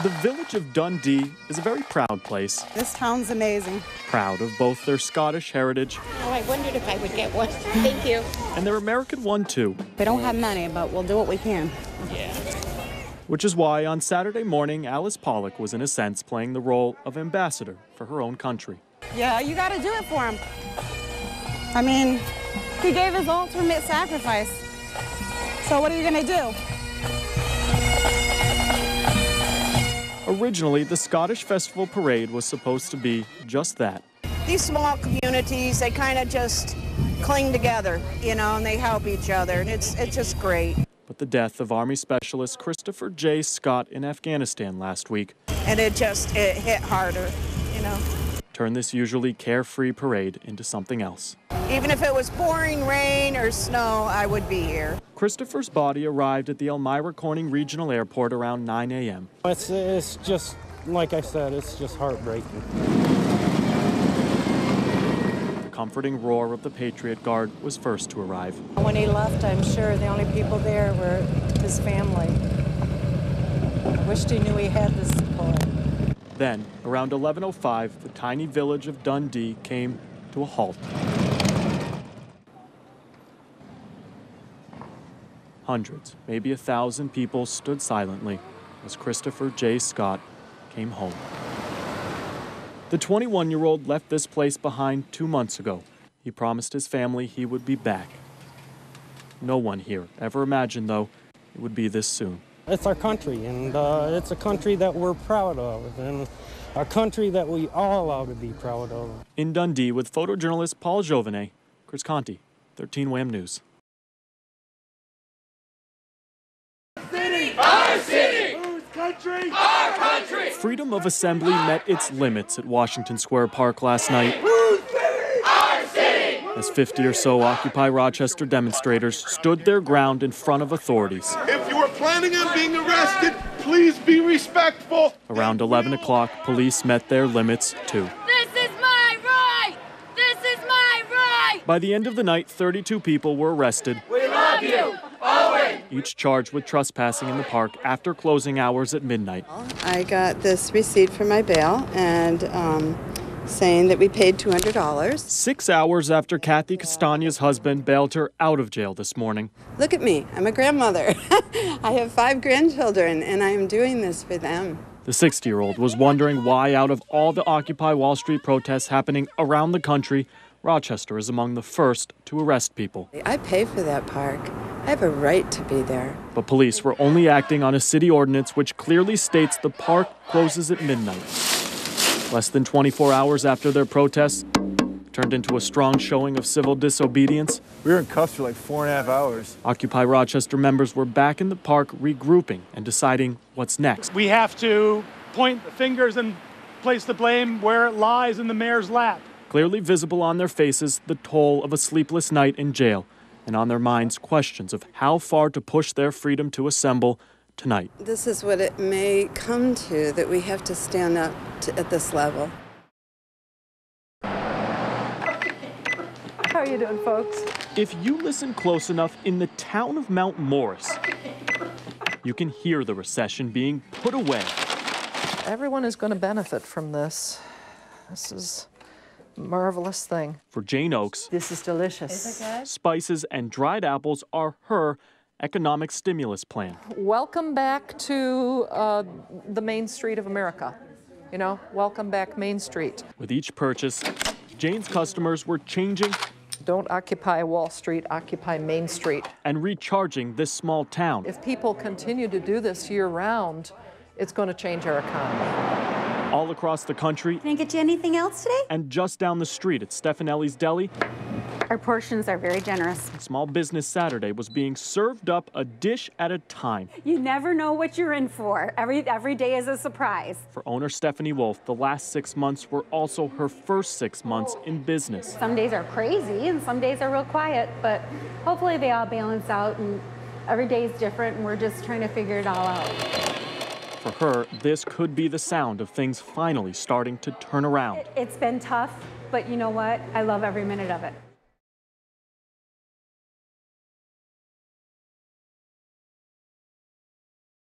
The village of Dundee is a very proud place. This town's amazing. Proud of both their Scottish heritage. Oh, I wondered if I would get one. Thank you. And their American one, too. We don't have many, but we'll do what we can. Yeah. Which is why on Saturday morning, Alice Pollock was in a sense playing the role of ambassador for her own country. Yeah, you got to do it for him. I mean, he gave his ultimate sacrifice. So what are you going to do? Originally, the Scottish Festival Parade was supposed to be just that. These small communities, they kind of just cling together, you know, and they help each other, and it's just great. But the death of Army Specialist Christopher J. Scott in Afghanistan last week, And it hit harder, you know. turned this usually carefree parade into something else. Even if it was pouring rain or snow, I would be here. Christopher's body arrived at the Elmira Corning Regional Airport around 9 a.m. It's just, like I said, it's just heartbreaking. The comforting roar of the Patriot Guard was first to arrive. When he left, I'm sure the only people there were his family. Wished he knew he had the support. Then, around 11:05, the tiny village of Dundee came to a halt. Hundreds, maybe 1,000 people stood silently as Christopher J. Scott came home. The 21-year-old left this place behind 2 months ago. He promised his family he would be back. No one here ever imagined, though, it would be this soon. It's our country, and it's a country that we're proud of, and a country that we all ought to be proud of. In Dundee with photojournalist Paul Jovanet, Chris Conti, 13 WHAM News. Our city! Whose country? Our country! Freedom of assembly met its limits at Washington Square Park last night. Whose city? Our city! As 50 or so Occupy Rochester demonstrators stood their ground in front of authorities. If you are planning on being arrested, please be respectful. Around 11 o'clock, police met their limits, too. This is my right! This is my right! By the end of the night, 32 people were arrested, We love you, Owen! each charged with trespassing in the park after closing hours at midnight. I got this receipt for my bail and saying that we paid $200. 6 hours after Kathy Castagna's husband bailed her out of jail this morning. Look at me, I'm a grandmother. I have 5 grandchildren and I am doing this for them. The 60-year-old was wondering why, out of all the Occupy Wall Street protests happening around the country, Rochester is among the first to arrest people. I pay for that park. I have a right to be there. But police were only acting on a city ordinance which clearly states the park closes at midnight. Less than 24 hours after their protests turned into a strong showing of civil disobedience, We were in cuffs for like 4.5 hours. Occupy Rochester members were back in the park regrouping and deciding what's next. We have to point the fingers and place the blame where it lies in the mayor's lap. Clearly visible on their faces, the toll of a sleepless night in jail, and on their minds, questions of how far to push their freedom to assemble tonight. This is what it may come to, that we have to stand up at this level. How are you doing, folks? If you listen close enough, in the town of Mount Morris, you can hear the recession being put away. Everyone is going to benefit from this. This is a marvelous thing. For Jane Oakes, This is delicious. Is it good? spices and dried apples are her economic stimulus plan. Welcome back to the Main Street of America. You know, welcome back Main Street. With each purchase, Jane's customers were changing Don't occupy Wall Street, occupy Main Street. and recharging this small town. If people continue to do this year-round, it's going to change our economy. All across the country Can I get you anything else today? and just down the street at Stefanelli's Deli, Our portions are very generous. Small Business Saturday was being served up a dish at a time. You never know what you're in for. Every day is a surprise. For owner Stephanie Wolf, the last 6 months were also her first 6 months in business. Some days are crazy and some days are real quiet, but hopefully they all balance out and every day is different and we're just trying to figure it all out. For her, this could be the sound of things finally starting to turn around. It's been tough, but you know what? I love every minute of it.